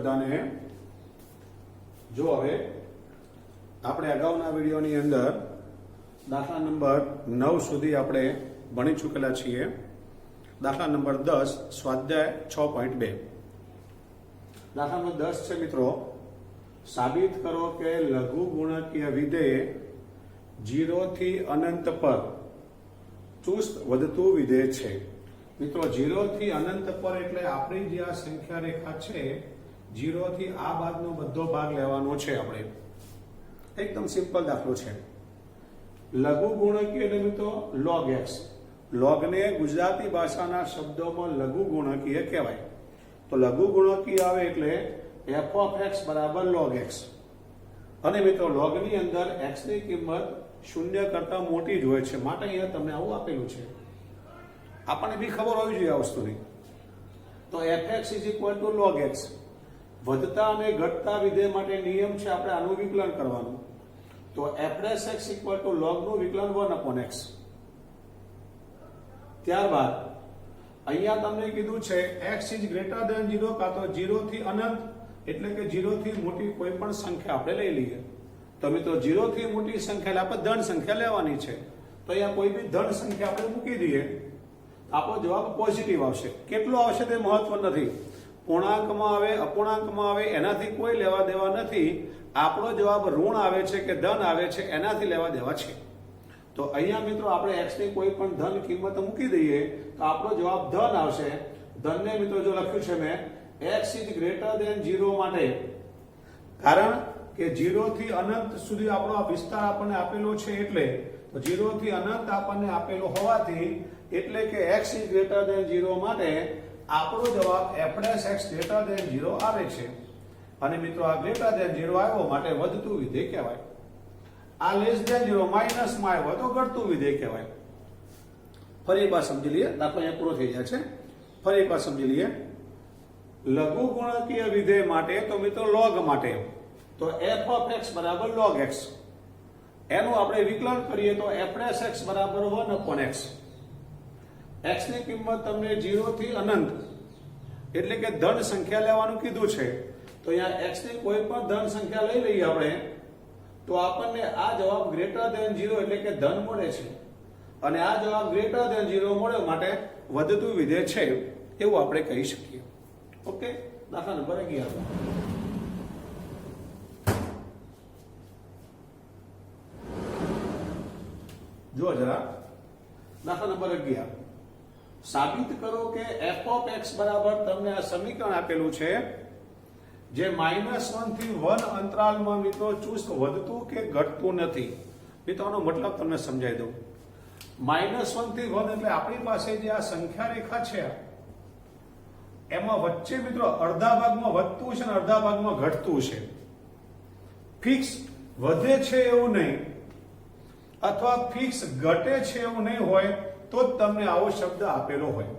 બધાને જો હવે આપણે અગાઉના વિડીયોની અંદર દાખલા નંબર 9 સુધી આપણે ભણી ચૂકેલા છીએ. દાખલા નંબર 10 સ્વાધ્યાય 6.2. દાખલા નંબર 10 છે મિત્રો, સાબિત કરો કે લઘુ ગુણકીય વિધેય 0 થી અનંત પર ચુસ્ત વધતું વિધેય છે. મિત્રો 0 થી અનંત પર એટલે આપણી જે આ સંખ્યા રેખા છે 0 થી આ ભાગનો બધો ભાગ લેવાનો છે. આપણે એકદમ સિમ્પલ દાખલો છે. લઘુ ગુણકીય એટલે મિત્રો log x. log ને ગુજરાતી ભાષાના શબ્દોમાં લઘુ ગુણકીય કહેવાય. તો લઘુ ગુણકીય આવે એટલે f of x બરાબર log x. અને મિત્રો log ની અંદર x ની કિંમત 0 કરતા મોટી જ હોય છે, માટે અહીંયા તમને આવું આપેલું છે. આપણને બી ખબર હોવી જોઈએ આ વસ્તુની. તો fx = log x. વધતા અને ઘટતા વિધેય માટે નિયમ છે આપણે આનું વિકલન કરવાનું. તો f' = log નું વિકલન 1/x. ત્યારબાદ અહીંયા તમને કીધું છે x > 0 કાં તો 0 થી અનંત એટલે કે 0 થી મોટી કોઈ પણ સંખ્યા આપણે લઈ લઈએ. તો મિત્રો 0 થી મોટી સંખ્યા એટલે આપણે ધન સંખ્યા લેવાની છે. તો અહીંયા કોઈ બી ધન સંખ્યા આપણે મૂકી દઈએ, આપણો જવાબ પોઝિટિવ આવશે. કેટલો આવશે તે મહત્વ નથી. પૂર્ણાંકમાં આવે અપૂર્ણાંકમાં આવે એનાથી કોઈ લેવા દેવા નથી. આપણો જવાબ ઋણ આવે છે કે ધન આવે છે એનાથી લેવા દેવા છે. તો અહીંયા મિત્રો આપણે x ની કોઈ પણ ધન કિંમત મૂકી દઈએ તો આપણો જવાબ ધન આવશે. ધનને મિત્રો જો લખ્યું છે મેં x > 0 માટે, કારણ કે 0 થી અનંત સુધી આપણો આ વિસ્તાર આપણને આપેલો છે, એટલે 0 થી અનંત આપણને આપેલો હોવાથી એટલે કે x > 0 માટે આપણો જવાબ f' x > 0 આવે છે. અને મિત્રો આ > 0 આવ્યો માટે વધતું વિધેય કહેવાય. આ <0 માઇનસમાં આવ્યો તો ઘટતું વિધેય કહેવાય. ફરી એકવાર સમજી લઈએ, દાખલો અહીંયા પૂરો થઈ જાય છે. ફરી એકવાર સમજી લઈએ. લઘુ ગુણકીય વિધેય માટે તો મિત્રો log માટે તો f of x બરાબર log x. એનું આપણે વિકલન કરીએ તો f' x બરાબર 1/x. x ની કિંમત તમને 0 થી અનંત એટલે કે ધન સંખ્યા લેવાનું કીધું છે. તો અહીંયા x ની કોઈ પણ ધન સંખ્યા લઈ લઈએ આપણે તો આપણને આ જવાબ > 0 એટલે કે ધન મળે છે. અને આ જવાબ > 0 મળ્યો માટે વધતું વિધેય છે એવું આપણે કહી શકીએ. ઓકે, દાખલા નંબર 11. જો જરા દાખલા નંબર 11. સાબિત કરો કે f of x બરાબર તમને આ સમીકરણ આપેલું છે જે -1 થી 1 અંતરાલમાં મિત્રો ચુસ્ત વધતું કે ઘટતું નથી. મિત્રો આનો મતલબ તમને સમજાવી દઉં. -1 થી 1 એટલે આપણી પાસે જે આ સંખ્યા રેખા છે એમાં વચ્ચે મિત્રો અડધા ભાગમાં વધતું છે અને અડધા ભાગમાં ઘટતું છે. ફિક્સ વધે છે એવું નહીં અથવા ફિક્સ ઘટે છે એવું નહીં હોય તો જ તમને આવો શબ્દ આપેલો હોય.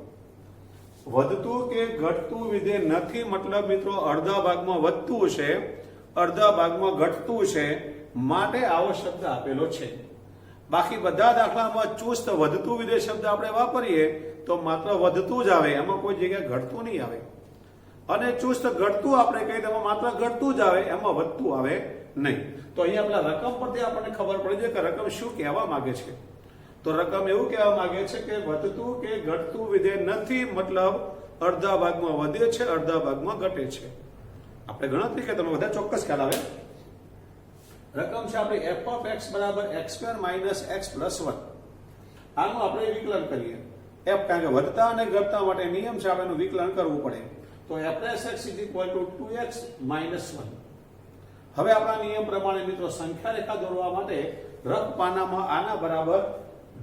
વધતું કે ઘટતું વિધેય નથી મતલબ મિત્રો અડધા ભાગમાં વધતું છે અડધા ભાગમાં ઘટતું છે, માટે આવો શબ્દ આપેલો છે. બાકી બધા દાખલામાં ચુસ્ત વધતું વિધેય શબ્દ આપણે વાપરીએ તો માત્ર વધતું જ આવે, એમાં કોઈ જગ્યાએ ઘટતું નહીં આવે. અને ચુસ્ત ઘટતું આપણે કહીએ તો માત્ર ઘટતું જ આવે, એમાં વધતું આવે નહીં. તો અહીંયા આપણા રકમ પરથી આપણને ખબર પડી જાય કે રકમ શું કહેવા માંગે છે. તો રકમ એવું કહેવા માંગે છે કે વધતું કે ઘટતું વિધેય નથી મતલબ અડધા ભાગમાં વધે છે અડધા ભાગમાં ઘટે છે. આપણે ગણતરી કે તમે બધા ચોક્કસ ખ્યાલ આવે. રકમ છે આપણી f of x બરાબર x² - x + 1. આનું આપણે વિકલન કરીએ. f કારણ કે વધતા અને ઘટતા માટે નિયમ છે આપણે એનું વિકલન કરવું પડે. તો f' x = 2x - 1. હવે આપણા નિયમ પ્રમાણે મિત્રો સંખ્યા રેખા દોરવા માટે રફ પાનામાં આના બરાબર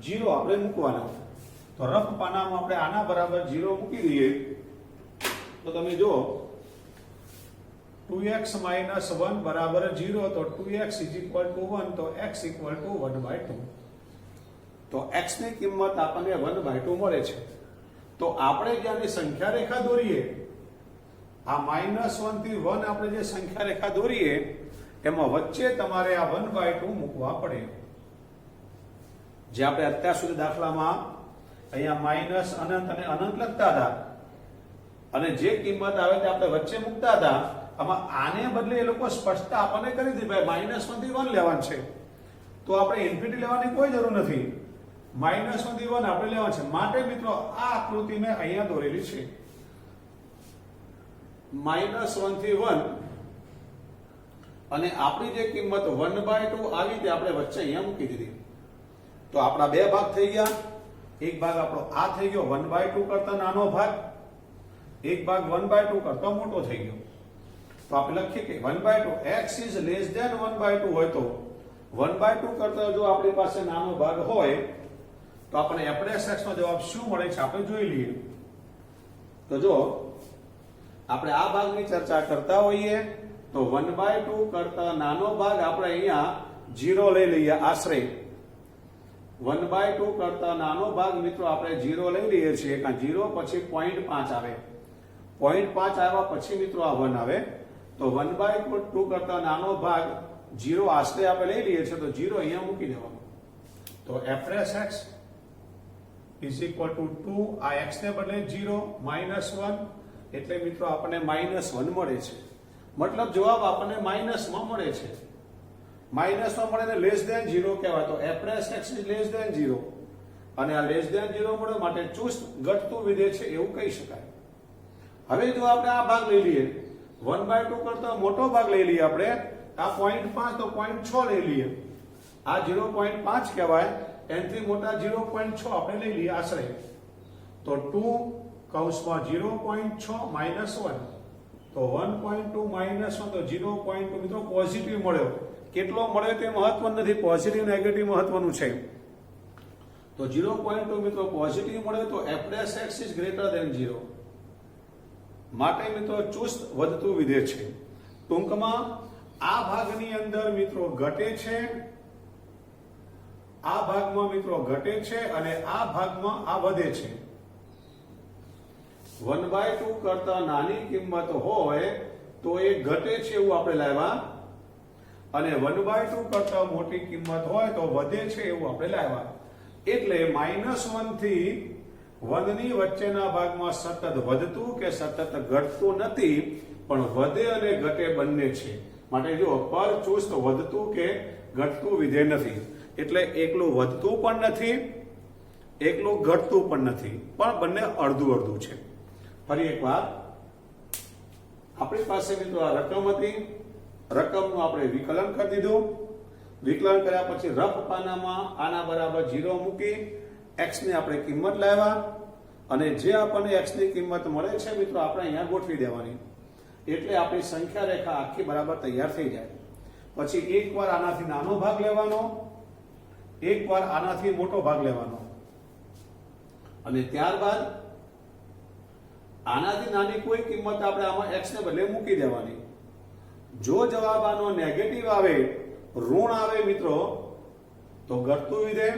0 આપણે મૂકવાના. તો રફ પાનામાં આપણે આના બરાબર 0 મૂકી દઈએ તો તમે જો 2x - 1 બરાબર 0 તો 2x = 1 તો x = 1/2. તો x ની કિંમત આપણને 1/2 મળે છે. તો આપણે જ્યાંની સંખ્યા રેખા દોરીએ આ -1 થી 1 આપણે જે સંખ્યા રેખા દોરીએ એમાં વચ્ચે તમારે આ 1/2 મૂકવા પડે. જે આપણે અત્યાર સુધી દાખલામાં અહીંયા માઇનસ અનંત અને અનંત લખતા હતા અને જે કિંમત આવે તે આપણે વચ્ચે મૂકતા હતા, આમાં આને બદલે એ લોકો સ્પષ્ટતા આપણને કરી દીધી ભાઈ -1 થી 1 લેવાનું છે, તો આપણે ઇન્ફિનિટી લેવાની કોઈ જરૂર નથી, -1 થી 1 આપણે લેવાનું છે. માટે મિત્રો આ આકૃતિ મેં અહીંયા દોરેલી છે, -1 થી 1 અને આપણી જે કિંમત 1/2 આવી તે આપણે વચ્ચે અહીંયા મૂકી દીધી. તો આપણા બે ભાગ થઈ ગયા. એક ભાગ આપણો આ થઈ ગયો 1/2 કરતા નાનો ભાગ, એક ભાગ 1/2 કરતા મોટો થઈ ગયો. તો આપણે લખીએ કે 1/2 x is less than 1/2 હોય તો 1/2 કરતા જો આપણી પાસે નાનો ભાગ હોય તો આપણે f' નો જવાબ શું મળે છે આપણે જોઈ લઈએ. તો જો આપણે આ ભાગની ચર્ચા કરતા હોઈએ તો 1/2 કરતા નાનો ભાગ આપણે અહીંયા 0 લઈ લઈએ. આશરે 1/2 કરતા નાનો ભાગ મિત્રો આપણે 0 લઈ લઈએ છીએ, કારણ 0 પછી 0.5 આવે, 0.5 આવ્યા પછી મિત્રો આ 1 આવે. તો 1/2 કરતા નાનો ભાગ 0 આશરે આપણે લઈ લઈએ છીએ, તો 0 અહીંયા મૂકી દેવાનું. તો f' is equal to 2, આ x ને બદલે 0 -1 એટલે મિત્રો આપણને -1 મળે છે. મતલબ જવાબ આપણને માઇનસમાં મળે છે. માઇનસમાં મળે ને લેસ ધેન 0 કહેવાય. તો f' is લેસ ધેન 0 અને આ લેસ ધેન 0 મળે માટે ચુસ્ત ઘટતું વિધેય છે એવું કહી શકાય. હવે જો આપણે આ ભાગ લઈ લઈએ, 1/2 કરતા મોટો ભાગ લઈ લઈએ આપણે, આ 0.5 તો 0.6 લઈ લઈએ, આ 0.5 કહેવાય, એનાથી મોટા 0.6 આપણે લઈ લઈએ આશરે. તો 2 કૌંસમાં 0.6 -1 તો 1.2 -1 તો 0.2 મિત્રો પોઝિટિવ મળ્યો. કેટલો મળ્યો તે મહત્વનું નથી, પોઝિટિવ નેગેટિવ મહત્વનું છે. તો 0.2 મિત્રો પોઝિટિવ મળ્યો તો f' is greater than 0. માટે મિત્રો ચુસ્ત વધતું વિધેય છે. ટૂંકમાં આ ભાગની અંદર મિત્રો ઘટે છે, આ ભાગમાં મિત્રો ઘટે છે અને આ ભાગમાં આ વધે છે. 1/2 કરતા નાની કિંમત હોય તો એ ઘટે છે એવું આપણે લાવ્યા, અને 1/2 કરતા મોટી કિંમત હોય તો વધે છે એવું આપણે લાવ્યા. એટલે -1 થી 1 ની વચ્ચેના ભાગમાં સતત વધતું કે સતત ઘટતું નથી, પણ વધે અને ઘટે બંને છે. માટે જો પર ચુસ્ત વધતું કે ઘટતું વિધેય નથી, એટલે એકલું વધતું પણ નથી, એકલું ઘટતું પણ નથી, પણ બંને અડધું અડધું છે. ફરી એકવાર આપણી પાસે મિત્રો આ રકમ હતી, રકમનું આપણે વિકલન કરી દીધું. વિકલન કર્યા પછી રફ પાનામાં આના બરાબર 0 મૂકી x ની આપણે કિંમત લાવ્યા, અને જે આપણને x ની કિંમત મળે છે મિત્રો આપણે અહીંયા ગોઠવી દેવાની, એટલે આપણી સંખ્યા રેખા આખી બરાબર તૈયાર થઈ જાય. પછી એકવાર આનાથી નાનો ભાગ લેવાનો, એકવાર આનાથી મોટો ભાગ લેવાનો, અને ત્યારબાદ આનાથી નાની કોઈ કિંમત આપણે આમાં x ને બદલે મૂકી દેવાની. જો જવાબ આનો નેગેટિવ આવે, ઋણ આવે મિત્રો, તો ઘટતું વિધેય,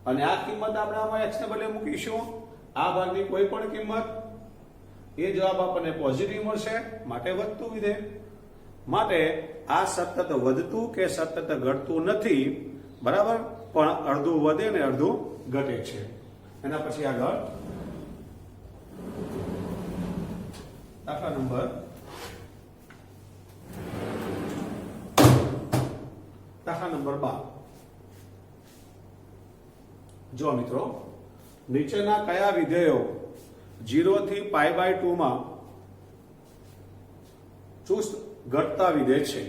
અને આ કિંમત આપણે આમાં x ને બદલે મૂકીશું, આ ભાગની કોઈ પણ કિંમત, એ જવાબ આપણને પોઝિટિવ મળશે, માટે વધતું વિધેય. માટે આ સતત વધતું કે સતત ઘટતું નથી, બરાબર, પણ અડધું વધે ને અડધું ઘટે છે. એના પછી આગળ દાખલા નંબર 12. જો મિત્રો, નીચેના કયા વિધેયો 0 થી π/2 માં ચુસ્ત ઘટતા વિધેય છે?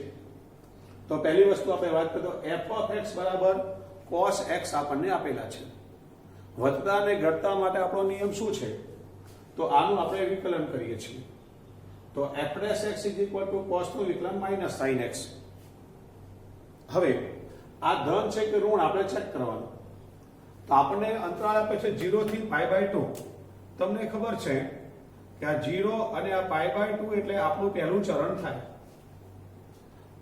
તો પહેલી વસ્તુ આપણે વાત કરીએ તો f(x) બરાબર cos x આપણને આપેલા છે. વધતા અને ઘટતા માટે આપણો નિયમ શું છે? તો આનું આપણે વિકલન કરીએ છીએ. તો f'(x) = cos નું વિકલન -sin x. હવે આ ધન છે કે ઋણ આપણે ચેક કરવાનું. તો આપણને અંતરાલ આપે છે 0 થી π/2. તમને ખબર છે કે આ 0 અને આ π/2 એટલે આપણું પહેલું ચરણ થાય.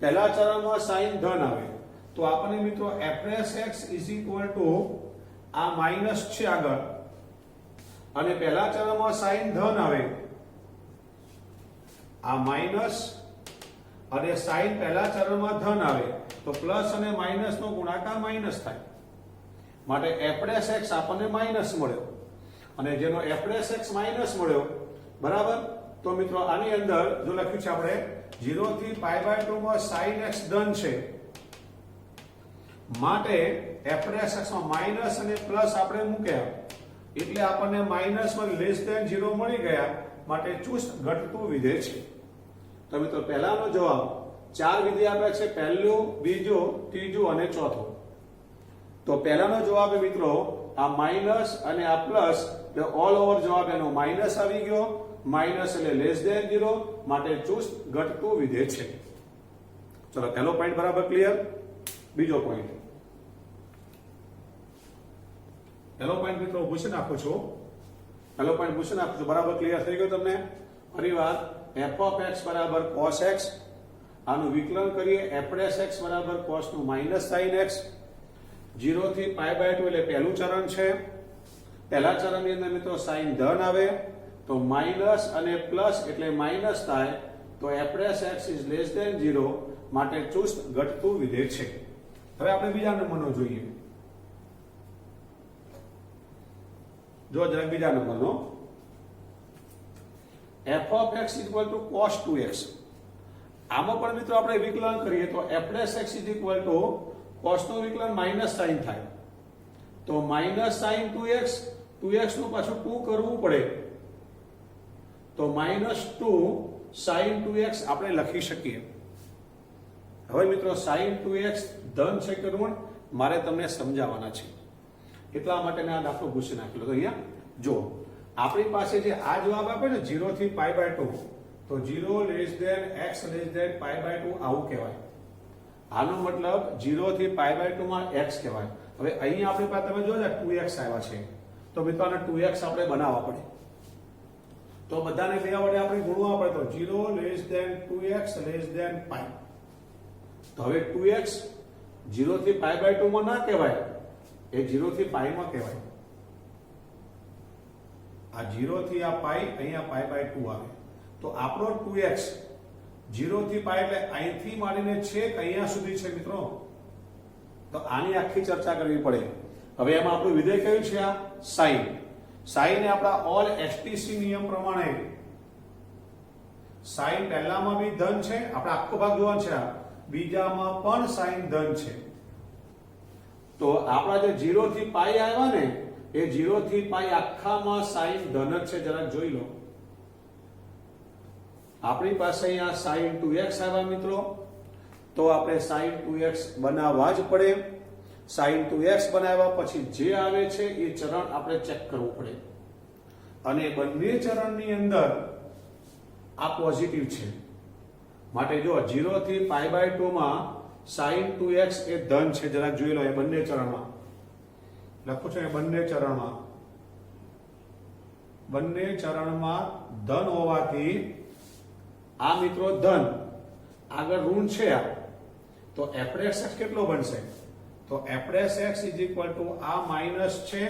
પહેલા ચરણમાં sin ધન આવે, તો આપણને મિત્રો f'(x) = આ માઈનસ છે આગળ, અને પહેલા ચરણમાં sin ધન આવે, આ માઈનસ, અને sin પહેલા ચરણમાં ધન આવે તો પ્લસ અને માઈનસ નો ગુણાકાર માઈનસ થાય. માટે f'(x) આપણને માઈનસ મળ્યો, અને જેનો f'(x) માઈનસ મળ્યો બરાબર. તો મિત્રો આની અંદર જો લખ્યું છે આપણે 0 થી π/2 માં sin x ધન છે માટે f'(x) માં માઈનસ અને પ્લસ આપણે મૂક્યા એટલે આપણને -1 <0 મળી ગયા માટે ચુસ્ત ઘટતું વિધેય છે. તો મિત્રો પહેલાનો જવાબ ચાર વિધેય આપ્યા છે, પહેલું, બીજું, ત્રીજું અને ચોથું. તો પહેલાનો જવાબ મિત્રો આ માઈનસ અને આ પ્લસ એટલે ઓલ ઓવર જવાબ એનો માઈનસ આવી ગયો. માઈનસ એટલે <0 માટે ચુસ્ત ઘટતું વિધેય છે. ચલો પહેલો પોઈન્ટ બરાબર ક્લિયર. બીજો પોઈન્ટ, પહેલો પોઈન્ટ મિત્રો પૂછી નાખું છું. બરાબર ક્લિયર થઈ ગયું તમને? ફરીવાર f(x) બરાબર cos x, આનું વિકલન કરીએ f'(x) બરાબર cos નું માઈનસ sin x. 0 થી π/2 એટલે પહેલું ચરણ છે. પહેલા ચરણની અંદર મિત્રો sin ધન આવે તો માઈનસ અને પ્લસ એટલે માઈનસ થાય તો f'(x) <0 માટે ચુસ્ત ઘટતું વિધેય છે. હવે આપણે બીજા નંબરનો જોઈએ. જો જરા બીજા નંબરનો f(x) cos 2x. આમાં પણ મિત્રો આપણે વિકલન કરીએ તો f'(x) cos નું વિકલન માઈનસ sin થાય તો માઈનસ sin 2x, 2x નું પાછું 2 કરવું પડે તો -2 sin 2x આપણે લખી શકીએ. હવે મિત્રો sin 2x ધન છે કે ઋણ મારે તમને સમજાવવાના છે, એટલા માટે મેં આ દાખલો પૂછી નાખેલો. તો અહીંયા જો આપણી પાસે જે આ જવાબ આપે ને 0 થી π/2 તો 0 x π/2 આવું કહેવાય. આનો મતલબ 0 થી π/2 માં x કહેવાય. હવે અહીં આપણી પાસે તમે જોજો 2x આવ્યા છે તો મિત્રો આને 2x આપણે બનાવવા પડે તો બધાને બે વડે આપણે ગુણવા પડે તો 0 <2x π. તો હવે 2x 0 થી π/2 માં ના કહેવાય, એ 0 થી π માં કહેવાય. આ 0 થી આ π અહીંયા π/2 આવે તો આપણો 2x 0 થી π એટલે અહીંથી માંડીને છેક અહીંયા સુધી છે મિત્રો. તો આની આખી ચર્ચા કરવી પડે. હવે એમાં આપણું વિધેય કયું છે? આ sin. sin એ આપણા ઓલ STC નિયમ પ્રમાણે sin પહેલામાં બી ધન છે, આપણે આખો ભાગ જોવાનો છે, બીજામાં પણ sin ધન છે. તો આપણા જે 0 થી π આવ્યા ને એ 0 થી π આખામાં sin ધન જ છે. જરાક જોઈ લો. આપણી પાસે અહીંયા sin 2x આવ્યા મિત્રો તો આપણે sin 2x બનાવવા જ પડે. sin 2x બનાવ્યા પછી જે આવે છે એ ચરણ આપણે ચેક કરવું પડે અને બંને ચરણની અંદર આ પોઝિટિવ છે માટે જો 0 થી π/2 માં sin 2x એ ધન છે. જરાક જોઈ લો. એ બંને ચરણમાં લખું છું, એ બંને ચરણમાં ધન હોવાથી આ મિત્રો ધન આગળ ઋણ છે તો f'(x) કેટલો બનશે? તો f'(x) આ માઈનસ છે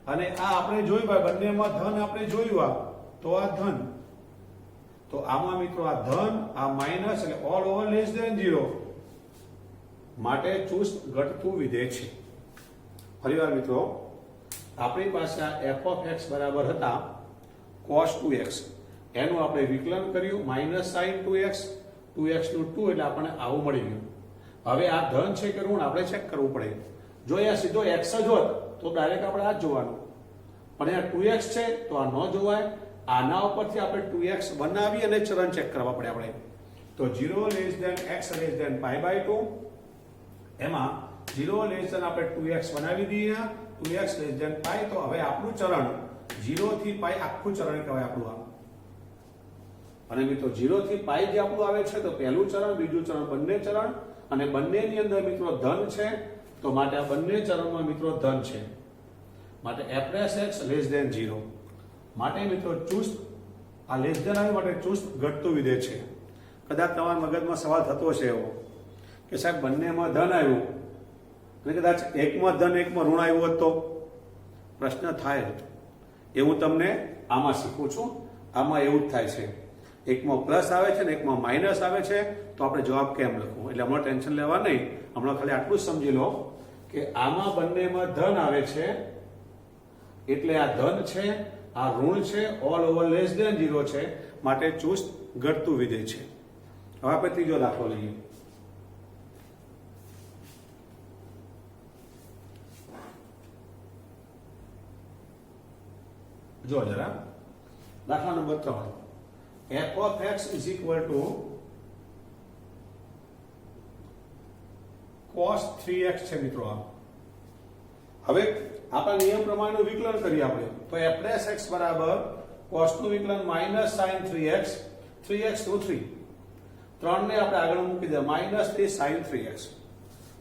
અને આ આપણે જોયું ભાઈ બંનેમાં ધન આપણે જોયું તો આ ધન. તો આમાં મિત્રો આ ધન આ માઈનસ એટલે ઓલ ઓવર <0 માટે ચુસ્ત ઘટતું વિધેય છે. ફરીવાર મિત્રો આપણી પાસે આ f(x) બરાબર હતા cos 2x, એનું આપણે વિકલન કર્યું -sin 2x, 2x નું 2 એટલે આપણને આવું મળી ગયું. હવે આ ધન છે કે ઋણ આપણે ચેક કરવું પડે. જો અહીંયા સીધો x જ હોત તો ડાયરેક્ટ આપણે આ જ જોવાનું, પણ અહીંયા 2x છે તો આ ન જોવાય. આના ઉપરથી આપણે 2x બનાવી અને ચરણ ચેક કરવા પડે આપણે. તો 0 x π/2 એમાં 0 આપણે 2x બનાવી દઈએ, 2x π. તો હવે આપણું ચરણ 0 થી π આખું ચરણ કહેવાય આપણું આ. અને મિત્રો 0 થી π જે આપણું આવે છે તો પહેલું ચરણ, બીજું ચરણ, બંને ચરણ અને બંનેની અંદર મિત્રો ધન છે તો માટે આ બંને ચરણમાં મિત્રો ધન છે માટે f'(x) <0 માટે મિત્રો ચુસ્ત આ લેસ ધેન આવે માટે ચુસ્ત ઘટતું વિધેય છે. કદાચ તમારા મગજમાં સવાલ થતો છે એવો કે સાહેબ બંનેમાં ધન આવ્યું અને કદાચ એકમાં ધન એકમાં ઋણ આવ્યું હોત તો પ્રશ્ન થાય. એવું તમને આમાં શીખું છું. આમાં એવું જ થાય છે, એકમાં પ્લસ આવે છે ને એકમાં માઇનસ આવે છે તો આપણે જવાબ કેમ લખવું. એટલે હમણાં ટેન્શન લેવા નહીં, હમણાં ખાલી આટલું જ સમજી લો કે આમાં બંનેમાં ધન આવે છે એટલે આ ધન છે, આ ઋણ છે, ઓલ ઓવર લેસ ધેન 0 છે, માટે ચુસ્ત ઘટતું વિધેય છે. હવે આપણે ત્રીજો દાખલો લઈએ. જો જરા દાખલા number 3. f of x is equal to cos 3x છે મિત્રો. હવે આપણા નિયમ પ્રમાણેનું વિકલન કરીએ આપણે તો f' બરાબર cos નું વિકલન minus sin 3x, 3x to 3, 3 ને આપણે આગળ મૂકી દે માઈનસ 3 sin 3x.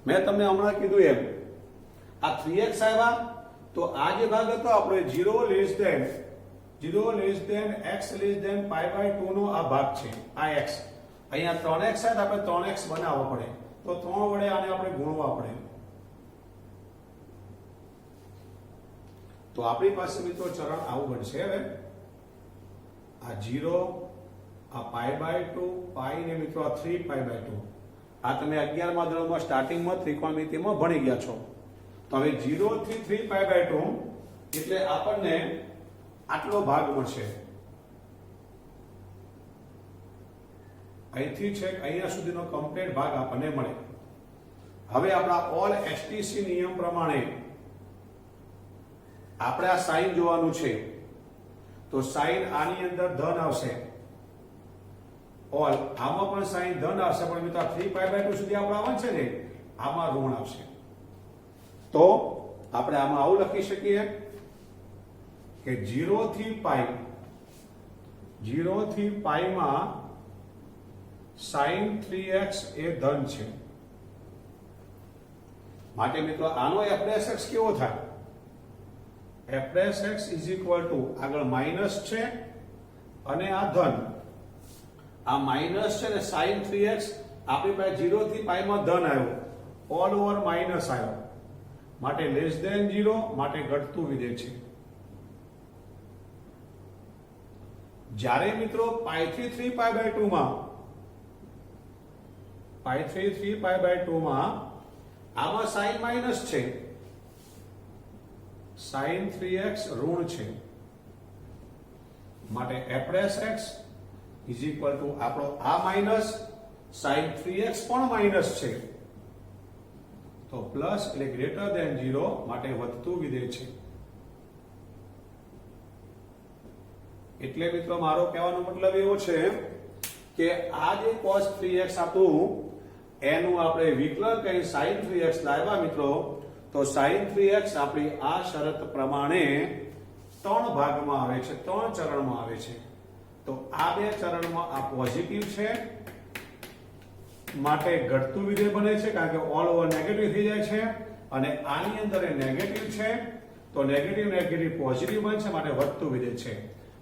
મેં તમને હમણાં કીધું એમ આ 3x આવ્યા તો આ જે ભાગ હતો આપણે 0 less than x less than π/2 નો આ ભાગ છે, આ x. અહીંયા 3x છે તો આપણે 3x બનાવવો પડે, તો 3 વડે આને આપણે ગુણવા પડે. તો આપણી પાસે મિત્રો ચરણ આવું બનશે. હવે આ 0, આ π/2, π ને મિત્રો આ 3π/2. આ તમે 11મા ધોરણમાં સ્ટાર્ટિંગમાં ત્રિકોણમિતિમાં ભણી ગયા છો. તો હવે 0 થી 3π/2 એટલે આપણને આટલો ભાગ મળશે. અહીંથી છે અહીંયા સુધીનો કમ્પ્લીટ ભાગ આપણને મળે. હવે આપણા ઓલ એસટીસી નિયમ પ્રમાણે આપણે આ સાઈન જોવાનું છે. તો સાઈન આની અંદર ધન આવશે, ઓલ આમાં પણ સાઈન ધન આવશે, પણ મિત્રો 3π/2 સુધી આપણે આવવાનું છે ને, આમાં ઋણ આવશે. તો આપણે આમાં આવું લખી શકીએ કે 0 થી π માં sin 3x એ ધન છે. માટે મિત્રો આનો f' કેવો થાય? f' is equal to આગળ માઈનસ છે અને આ ધન, આ માઈનસ છે ને sin 3x આપણી પાસે 0 થી π માં ધન આવ્યો, ઓલ ઓવર માઈનસ આવ્યો, માટે લેસ ધેન 0, માટે ઘટતું વિધેય છે. જ્યારે મિત્રો π થી 3π/2 માં આમાં sin માઈનસ છે, sin 3x ઋણ છે, માટે f' is equal to આપણો આ માઈનસ sin 3x પણ માઈનસ છે, તો પ્લસ એટલે ગ્રેટર ધેન 0, માટે વધતું વિધેય છે. એટલે મિત્રો મારો કહેવાનો મતલબ એવો છે કે આ જે cos 3x હતું એનું આપણે વિકલન કરી sin 3x લાવ્યા મિત્રો, તો sin 3x આપણી આ શરત પ્રમાણે 3 ભાગમાં આવે છે, 3 ચરણમાં આવે છે. તો આ 2 ચરણમાં આ પોઝિટિવ છે, માટે ઘટતું વિધેય બને છે, કારણ કે ઓલ ઓવર નેગેટિવ થઈ જાય છે, અને આની અંદર એ નેગેટિવ છે તો નેગેટિવ પોઝિટિવ બનશે, માટે વધતું વિધેય છે.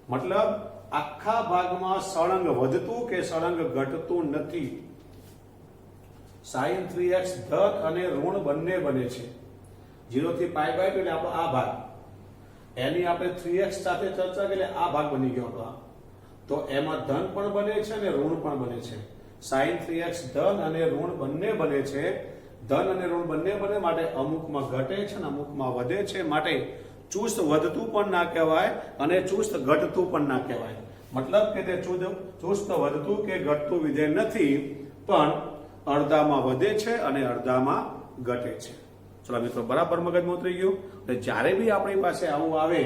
મતલબ આખા ભાગમાં સળંગ વધતું કે સળંગ ઘટતું નથી. sin 3x ધન અને ઋણ બંને બને છે. 0 થી π/2 એટલે આપણો આ ભાગ, એની આપણે 3x સાથે ચર્ચા કરી, આ ભાગ બની ગયો આપણો. તો એમાં ધન પણ બને છે અને ઋણ પણ બને છે. sin 3x ધન અને ઋણ બંને બને છે. ધન અને ઋણ બંને બને માટે અમુકમાં ઘટે છે અને અમુકમાં વધે છે, માટે ચુસ્ત વધતું પણ ના કહેવાય અને ચુસ્ત ઘટતું પણ ના કહેવાય. મતલબ કે તે ચુસ્ત વધતું કે ઘટતું વિધેય નથી, પણ અડધામાં વધે છે અને અડધામાં ઘટે છે. ચલો મિત્રો, બરાબર મગજમાં ઉતરી ગયું. એટલે જ્યારે બી આપણી પાસે આવું આવે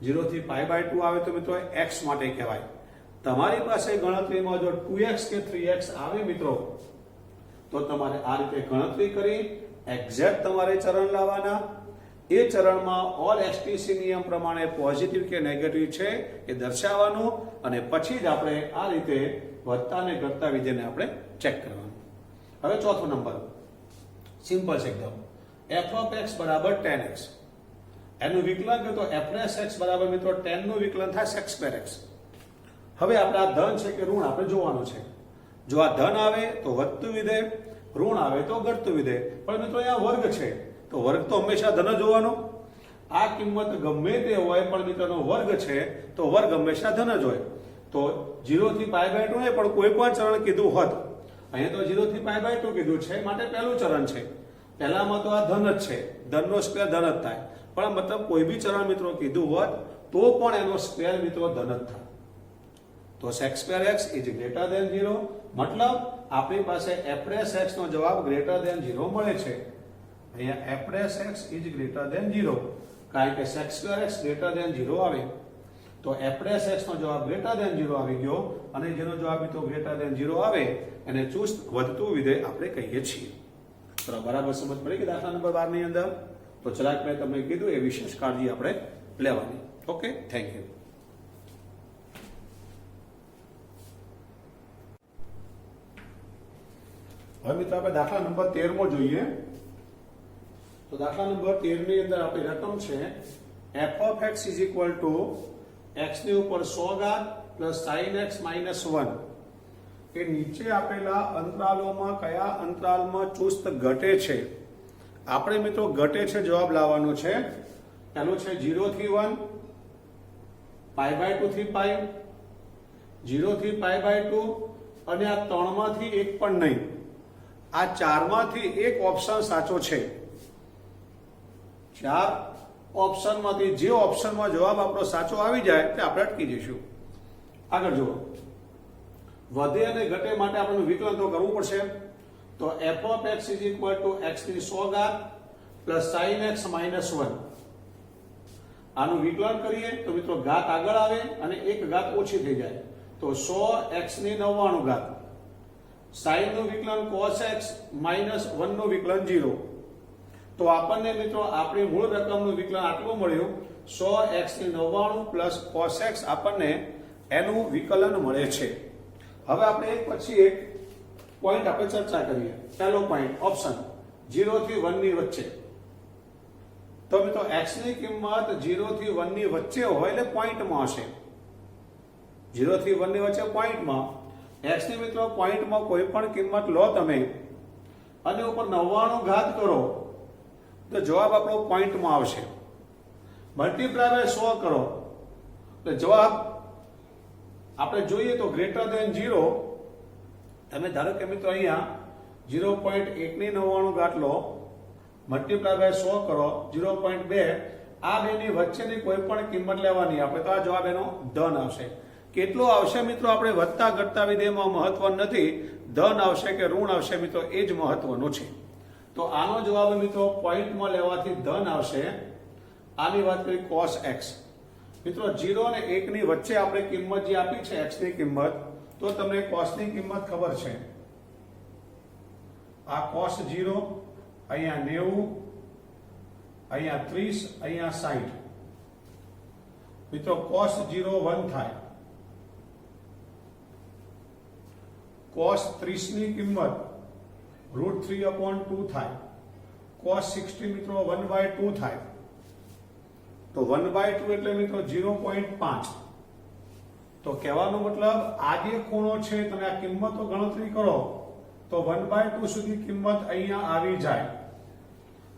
0 થી π/2 આવે તો મિત્રો x માટે કહેવાય. તમારી પાસે ગણતરીમાં જો 2x કે 3x આવે મિત્રો, તો તમારે આ રીતે ગણતરી કરી એક્ઝેક્ટ તમારે ચરણ લાવવાના. એ ચરણમાં ઓલ એસટીસી નિયમ પ્રમાણે પોઝિટિવ કે નેગેટિવ છે એ દર્શાવવાનું, અને પછી જ આપણે આ રીતે વધતા અને ઘટતા વિધેયને આપણે ચેક કરવાનું. હવે ચોથો નંબર સિમ્પલ છે એકદમ. f of x બરાબર 10x. એનું વિકલન કરો તો f' બરાબર મિત્રો 10 નું વિકલન થાય sec²x. હવે આપણે આ ધન છે કે ઋણ આપણે જોવાનું છે. જો આ ધન આવે તો વધતું વિધેય, ઋણ આવે તો ઘટતું વિધેય. પણ મિત્રો અહીંયા વર્ગ છે તો વર્ગ તો હંમેશા ધન જ હોવાનો. આ કિંમત ગમે તે હોય પણ મિત્રનો વર્ગ છે તો વર્ગ હંમેશા ધન જ હોય. તો 0 થી π/2 ને પણ કોઈ પણ ચરણ કીધું હોત, અહીંયા તો 0 થી π/2 કીધું છે, માટે પહેલું ચરણ છે. પહેલામાં તો આ ધન જ છે, ધનનો સ્ક્વેર ધન જ થાય. પણ મતલબ કોઈ બી ચરણ મિત્રો કીધું હોત તો પણ એનો સ્ક્વેર મિત્રો ધન જ થાય. તો sec square x is greater than 0, મતલબ આપણી પાસે f dash x નો જવાબ greater than 0 મળે છે. અહીંયા f dash x is greater than 0 કારણ કે sec square x greater than 0 આવે તો f dash x નો જવાબ greater than 0 આવી ગયો અને જેનો જવાબ મિત્રો greater than 0 આવે એને ચુસ્ત વધતું વિધેય આપણે કહીએ છીએ. તો બરાબર સમજ પડી કે દાખલા નંબર 12 ની અંદર તો જરાક મેં તમને કીધું એ વિશેષ કાળજી આપણે લેવાની. Okay, thank you. હવે મિત્રો આપણે દાખલા નંબર 13 માં જોઈએ. તો દાખલા નંબર 13 ની અંદર આપણી રકમ છે f of x is equal to x ની ઉપર 100 ઘાત પ્લસ sin x minus 1 એ નીચે આપેલા અંતરાલોમાં કયા અંતરાલમાં ચુસ્ત ઘટે છે. આપણે મિત્રો ઘટે છે જવાબ લાવવાનો છે. પહેલું છે 0 થી 1, π/2 થી π, 0 થી π/2 અને આ 3 માંથી એક પણ નહીં. આ 4 માંથી એક ઓપ્શન સાચો છે. 4 ઓપ્શનમાંથી જે ઓપ્શનમાં જવાબ આપણો સાચો આવી જાય તે આપણે અટકી જઈશું. આગળ જુઓ, વધે અને ઘટે માટે આપણે વિકલન તો કરવું પડશે. તો f of x is equal to x ની 100 ઘાત પ્લસ sin x minus 1 આનું વિકલન કરીએ તો મિત્રો ઘાત આગળ આવે અને એક ઘાત ઓછી થઈ જાય. તો 100 x ની 99 ઘાત, sin નું વિકલન cos x minus 1 નું વિકલન 0. તો આપણને મિત્રો આપણી મૂળ રકમનું વિકલન આટલું મળ્યું 100 x ની 99 પ્લસ cos x આપણને એનું વિકલન મળે છે. હવે આપણે એક પછી એક પોઈન્ટ આપણે ચર્ચા કરીએ. પહેલો પોઈન્ટ ઓપ્શન 0 થી 1 ની વચ્ચે. તો મિત્રો x ની કિંમત 0 થી 1 ની વચ્ચે હોય એટલે પોઈન્ટમાં હશે. 0 થી 1 ની વચ્ચે પોઈન્ટમાં x ની મિત્રો પોઈન્ટમાં કોઈ પણ કિંમત લો તમે અને ઉપર 99 ઘાત કરો તો જવાબ આપણો પોઈન્ટમાં આવશે. મલ્ટીપ્લાય બાય 100 કરો તો જવાબ આપણે જોઈએ તો ગ્રેટર ધેન 0. તમે ધારો કે મિત્રો અહીંયા 0.1 ની 99 ઘાત લો, મલ્ટીપ્લાય બાય 100 કરો 0.2, આ બેની વચ્ચેની કોઈ પણ કિંમત લેવાની આપણે તો આ જવાબ એનો ધન આવશે. કેટલો આવશે મિત્રો આપણે વધતા ઘટતા વિધેયમાં મહત્વ નથી, ધન આવશે કે ઋણ આવશે મિત્રો એ જ મહત્વનું છે. તો આનો જવાબ મિત્રો પોઈન્ટમાં લેવાથી ધન આવશે. આની વાત કરી cos x. મિત્રો 0 અને 1 ની વચ્ચે આપણે કિંમત જે આપી છે x ની કિંમત, તો તમને cos ની કિંમત ખબર છે. આ cos 0 અહીંયા 90, અહીંયા 30, અહીંયા 60. મિત્રો cos 0 1 થાય. cos 30 ની કિંમત √3/2 થાય. cos 60 મિત્રો 1/2 થાય. તો 1/2 એટલે મિત્રો 0.5. તો કહેવાનો મતલબ આ જે ખૂણો છે તમે આ કિંમતો ગણતરી કરો તો 1/2 સુધી કિંમત અહીંયા આવી જાય.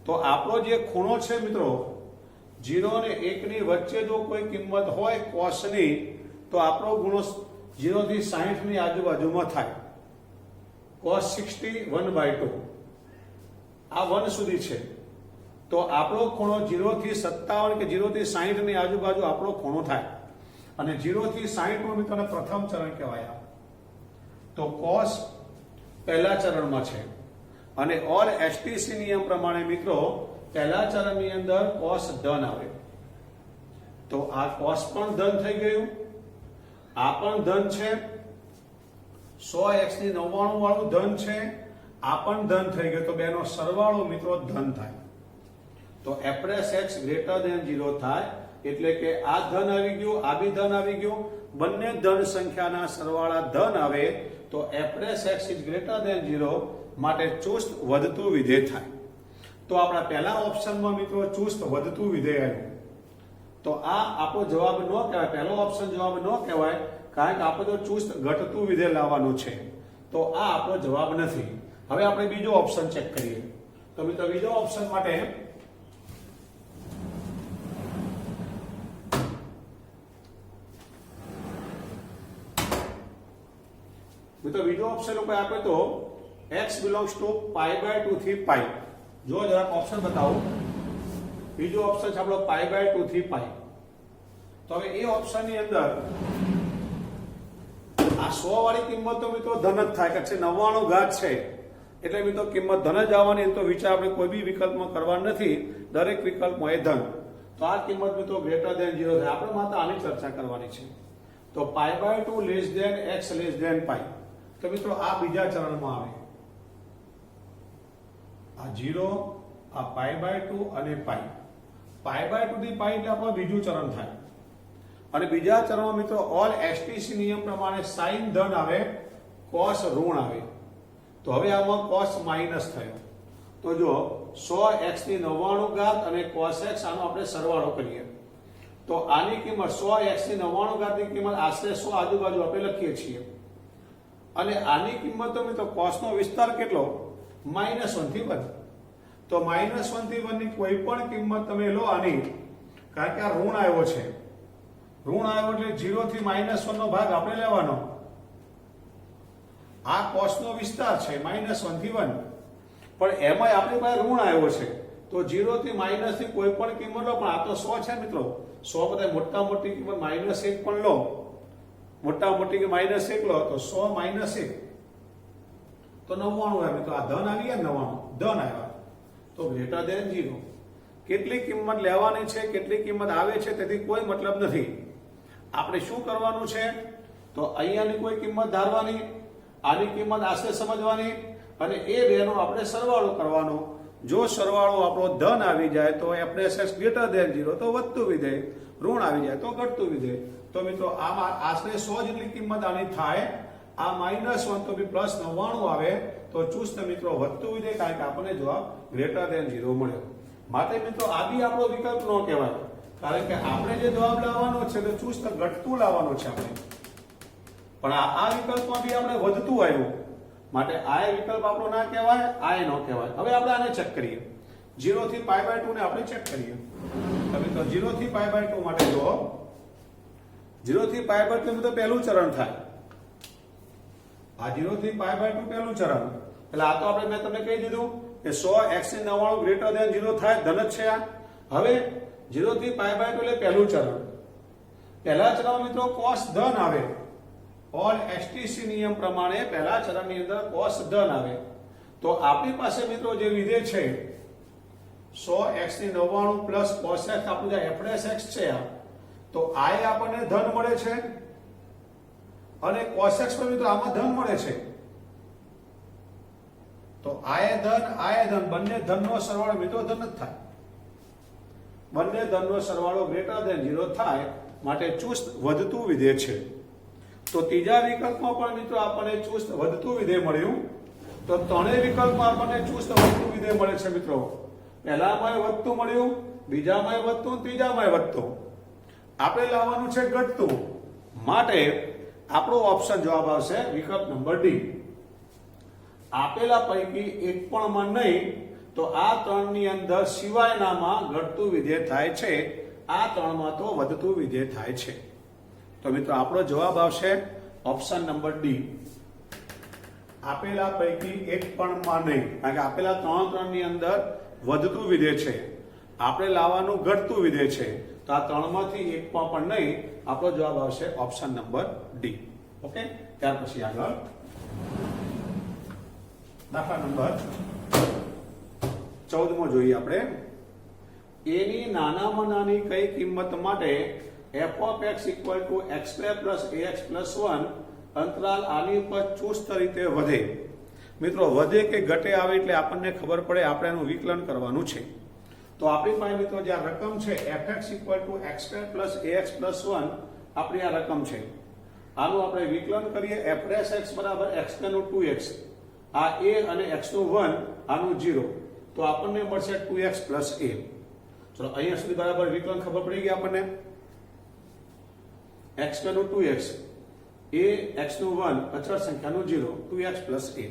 તો આપણો જે ખૂણો છે મિત્રો 0 અને 1 ની વચ્ચે જો કોઈ કિંમત હોય cos ની તો આપણો ખૂણો 0 થી 60 ની આજુબાજુમાં થાય. cos 60 1/2 આ 1 સુધી છે. તો આપણો ખૂણો 0 થી 57 કે 0 થી 60 ની આજુબાજુ આપણો ખૂણો થાય. અને 0 થી 60 નું મિત્રોને પ્રથમ ચરણ કહેવાય. તો cos પહેલા ચરણમાં છે અને ઓલ એસટીસી નિયમ પ્રમાણે મિત્રો પહેલા ચરણની અંદર cos ધન આવે. તો આ cos પણ ધન થઈ ગયું, આ પણ ધન છે, 100x ની 99 વાળું ધન છે, આ પણ ધન થઈ ગયું. તો બેનો સરવાળો મિત્રો ધન થાય. તો f dash x greater than 0 થાય એટલે કે આ ધન આવી ગયું, આ બી ધન આવી ગયું, બંને ધન સંખ્યાના સરવાળા ધન આવે તો f dash x is greater than 0 માટે ચુસ્ત વધતું વિધેય થાય. તો આપણા પહેલા ઓપ્શનમાં મિત્રો ચુસ્ત વધતું વિધેય આવ્યું. તો આ આપણો જવાબ ન કહેવાય, પહેલો ઓપ્શન જવાબ ન કહેવાય કારણ કે આપણે તો ચુસ્ત ઘટતું વિધેય લાવવાનું છે. તો આ આપણો જવાબ નથી. હવે આપણે બીજો ઓપ્શન ચેક કરીએ. તો મિત્રો બીજો ઓપ્શન માટે મિત્રો બીજો ઓપ્શન ઉપર આપે તો x belongs to π/2 થી π. જો જરા ઓપ્શન બતાવો. બીજો ઓપ્શન છે આપણો π/2 થી π. તો તો હવે એ ઓપ્શનની અંદર આ 100 વાળી કિંમત તો મિત્રો ધન જ થાય કે 99 ઘાત છે એટલે મિત્રો કિંમત ધન જ આવવાની. તો વિચાર આપણે કોઈ બી વિકલ્પમાં કરવાનો નથી, દરેક વિકલ્પમાં એ ધન. તો આ કિંમત મિત્રો ગ્રેટર ધેન 0 થાય. આપણે માત્ર આની ચર્ચા કરવાની છે. તો π/2 less than x less than π. તો મિત્રો આ બીજા ચરણમાં આવે. આ 0, આ π/2 અને π. π/2 થી π એટલે આપણું બીજું ચરણ થાય. અને બીજા ચરણમાં મિત્રો ઓલ એસટીસી નિયમ પ્રમાણે સાઇન ધન આવે, કોસ ઋણ આવે. તો હવે આમાં કોસ માઇનસ થયો. તો જો 100x ની 99 ઘાત અને cos x આનો આપણે સરવાળો કરીએ તો આની કિંમત 100x ની 99 ઘાતની કિંમત આશરે 100 આજુબાજુ આપણે લખીએ છીએ. અને આની કિંમત તો મિત્રો cos નો વિસ્તાર કેટલો? -1 થી 1. તો -1 થી 1 ની કોઈ પણ કિંમત તમે લો આની, કારણ કે આ ઋણ આવ્યો છે. ઋણ આવ્યો એટલે 0 થી -1 નો ભાગ આપણે લેવાનો. આ cos નો વિસ્તાર છે -1 થી 1, પણ એમાં આપણી પાસે ઋણ આવ્યો છે. તો 0 થી માઈનસ થી કોઈ પણ કિંમત લો, પણ આ તો 100 છે મિત્રો. 100 કરતા મોટા મોટી કિંમત -1 પણ લો, મોટા મોટી કે -1 લો તો 100 - 1 તો 99 આવે મિત્રો. આ ધન આવી ગયા, 99 ધન આવ્યા તો ગ્રેટર ધેન 0. કેટલી કિંમત લેવાની છે, કેટલી કિંમત આવે છે તેથી કોઈ મતલબ નથી. આપણે શું કરવાનું છે? તો અહીંયાની કોઈ કિંમત ધારવાની, આની કિંમત આશરે સમજવાની અને એ બેનો આપણે સરવાળો કરવાનો. જો સરવાળો આપણો ધન આવી જાય તો f(x) ગ્રેટર ધેન 0 તો વધતું વિધેય, ઋણ આવી જાય તો ઘટતું વિધેય. તો મિત્રો આમાં આશરે 100 જેટલી કિંમત આની થાય. આ -1 તો બી +99 આવે તો ચુસ્ત મિત્રો વધતું વિધેય, કારણ કે આપણને જવાબ ગ્રેટર ધેન 0 મળ્યો. માટે મિત્રો આ બી આપણો વિકલ્પ ન કહેવાય, કારણ કે આપણે જે જવાબ લાવવાનો છે તો ચુસ્ત ઘટતું લાવવાનો છે આપણે. પણ આ વિકલ્પમાં બી આપણે વધતું આવ્યું, માટે આ વિકલ્પ આપણો ના કહેવાય, આ ન કહેવાય. હવે આપણે આને ચેક કરીએ. 0 થી π/2 ને આપણે ચેક કરીએ. હવે તો 0 થી π/2 માટે જો 0 થી π/2 તો પહેલું ચરણ થાય. આ 0 થી π/2 પહેલું ચરણ. એટલે આ તો આપણે મેં તમને કહી દીધું કે 100x ની 99 ગ્રેટર ધેન 0 થાય, ધન જ છે આ. હવે 0 થી π/2 એટલે પહેલું ચરણ. પહેલા ચરણમાં મિત્રો cos ધન આવે. ઓલ એસટીસી નિયમ પ્રમાણે પહેલા ચરણની અંદર cos ધન આવે. તો આપણી પાસે મિત્રો જે વિધેય છે 100x ની 99 પ્લસ cos x, આપણું જે f(x) છે તો આ આપણને ધન મળે છે અને cos x પણ મિત્રો આમાં ધન મળે છે. તો આ ધન બંને ધનનો સરવાળો મિત્રો ધન જ થાય. બંને ધનનો સરવાળો ગ્રેટર ધેન 0 થાય, માટે ચુસ્ત વધતું વિધેય છે. તો ત્રીજા વિકલ્પમાં પણ મિત્રો આપણને ચુસ્ત વધતું વિધેય મળ્યું. તો ત્રણેય વિકલ્પમાં આપણને ચુસ્ત વધતું વિધેય મળે છે મિત્રો. પહેલામાં વધતું મળ્યું, બીજામાં વધતું, ત્રીજામાં વધતું. આપણે લાવવાનું છે ઘટતું, માટે આપણો ઓપ્શન જવાબ આવશે વિકલ્પ નંબર ડી. આપેલા પૈકી એક પણ માં નહીં તો આ ત્રણની અંદર સિવાયનામાં ઘટતું વિધેય થાય છે, આ ત્રણમાં તો વધતું વિધેય થાય છે. તો મિત્રો આપણો જવાબ આવશે ઓપ્શન નંબર ડી. આપેલા પૈકી એક પણ માં નહીં, કારણ કે આપેલા ત્રણની અંદર વધતું વિધેય છે, આપણે લાવવાનું ઘટતું વિધેય છે. તો આ ત્રણમાંથી એકમાં પણ નહીં, આપણો જવાબ આવશે ઓપ્શન નંબર ડી. ઓકે, ત્યાર પછી આગળ દાખલા નંબર 14 જોઈએ આપણે. એની નાનામાં નાની કઈ કિંમત માટે f(x) = x² + ax + 1 અંતરાલ આની ઉપર ચુસ્ત રીતે વધે. મિત્રો વધે કે ઘટે આવે એટલે આપણને ખબર પડે, આપણે એનું વિકલન કરવાનું છે. તો આપણી પાસે મિત્રો જે આ રકમ છે f(x) = x² + ax + 1 આપણી આ રકમ છે. આનું આપણે વિકલન કરીએ. f(x) = x² નું 2x, આ a અને x નું 1, આનું 0, તો આપણને મળશે 2x + a. ચલો અહીંયા સુધી બરાબર વિકલન ખબર પડી ગઈ આપણને. x² નું 2x, a x નું 1, અચળ સંખ્યાનું 0, 2x + a.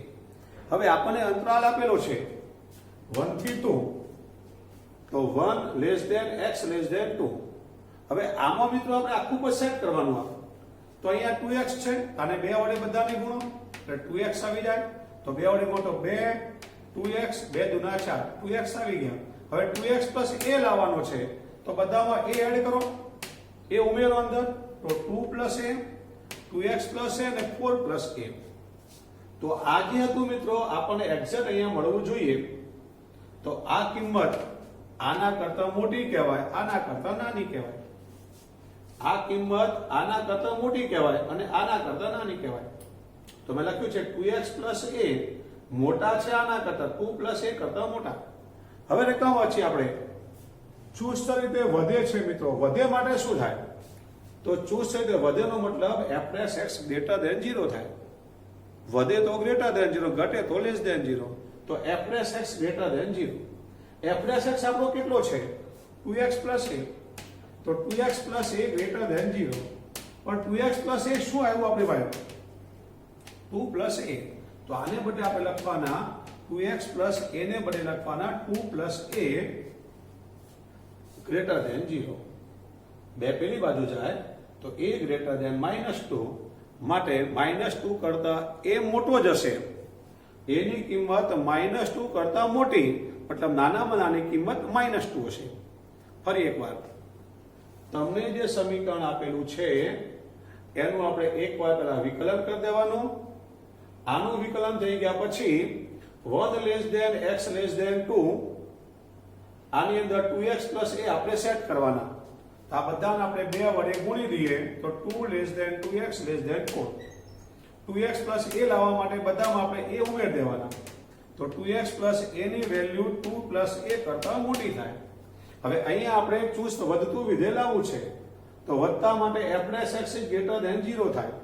હવે આપણને અંતરાલ આપેલો છે 1 થી 2, તો 1 less than x less than 2. હવે આમાં મિત્રો આપણે આખું પર સેટ કરવાનું આવે. તો અહીંયા 2x છે, અને 2 વડે બધાને ગુણો એટલે 2x આવી જાય. તો 2 વડે ગુણો તો 2, 2x, 2 દુના 4, 2x આવી ગયા. હવે 2x + a લાવવાનો છે, તો બધામાં a એડ કરો. એ ઉમેરો અંદર, તો 2 plus a, 2x plus a અને 4 પ્લસ a. તો આ જે હતું મિત્રો આપણને એક્ઝેક્ટ અહીંયા મળવું જોઈએ. તો આ કિંમત આના કરતા મોટી કહેવાય, આના કરતા નાની કહેવાય. આ કિંમત આના કરતા મોટી કહેવાય અને આના કરતા નાની કહેવાય. તો મેં લખ્યું છે 2x પ્લસ a મોટા છે આના કરતા, 2 પ્લસ a કરતા મોટા. હવે રકમ વાંચીએ આપણે. ચુસ્ત રીતે વધે છે મિત્રો. વધે માટે શું થાય? તો ચુસ્ત રીતે વધેનો મતલબ f' ગ્રેટર ધેન 0 થાય. વધે તો ગ્રેટર ધેન 0, ઘટે તો લેસ ધેન 0. તો f' ગ્રેટર ધેન 0. f' આપણો કેટલો છે? 2x plus a. તો 2x plus a greater than 0. પણ 2x પ્લસ a શું આવ્યું આપણી પાસે? 2 પ્લસ a. તો આને બદલે આપણે લખવાના 2x પ્લસ a ને બદલે લખવાના 2 પ્લસ a ગ્રેટર ધેન 0. બે પેલી બાજુ જાય તો a ગ્રેટર ધેન -2 માટે -2 કરતા a મોટો જ હશે. a ની કિંમત -2 કરતા મોટી, મતલબ નાનામાં નાની કિંમત -2 હશે. ફરી એકવાર તમને જે સમીકરણ આપેલું છે એનું આપણે એકવાર પહેલા વિકલન કરી દેવાનું. આનું વિકલન થઈ ગયા પછી 1 less than x less than 2, આની અંદર 2x પ્લસ a આપણે સેટ કરવાના. તો આ બધાને આપણે 2 વડે ગુણી દઈએ તો 2 less than 2x less than 4. 2x plus a લાવવા માટે બધામાં આપણે a ઉમેરી દેવાના. તો 2x પ્લસ a ની વેલ્યુ 2 પ્લસ a કરતા મોટી થાય. હવે અહીંયા આપણે ચુસ્ત વધતું વિધેય લાવવું છે. તો વધતા માટે f' ગ્રેટર ધેન 0 થાય.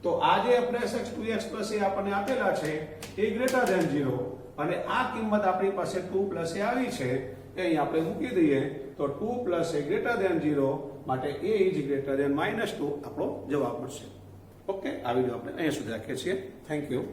તો આ જે f' 2x પ્લસ a આપણને આપેલા છે એ ગ્રેટર ધેન 0 અને આ કિંમત આપણી પાસે 2 પ્લસ a આવી છે એ અહીં આપણે મૂકી દઈએ. તો 2 પ્લસ a ગ્રેટર ધેન 0 માટે a ઇઝ ગ્રેટર ધેન -2 આપણો જવાબ મળશે. ઓકે, આ વિડીયો આપણે અહીંયા સુધી રાખીએ છીએ. Thank you.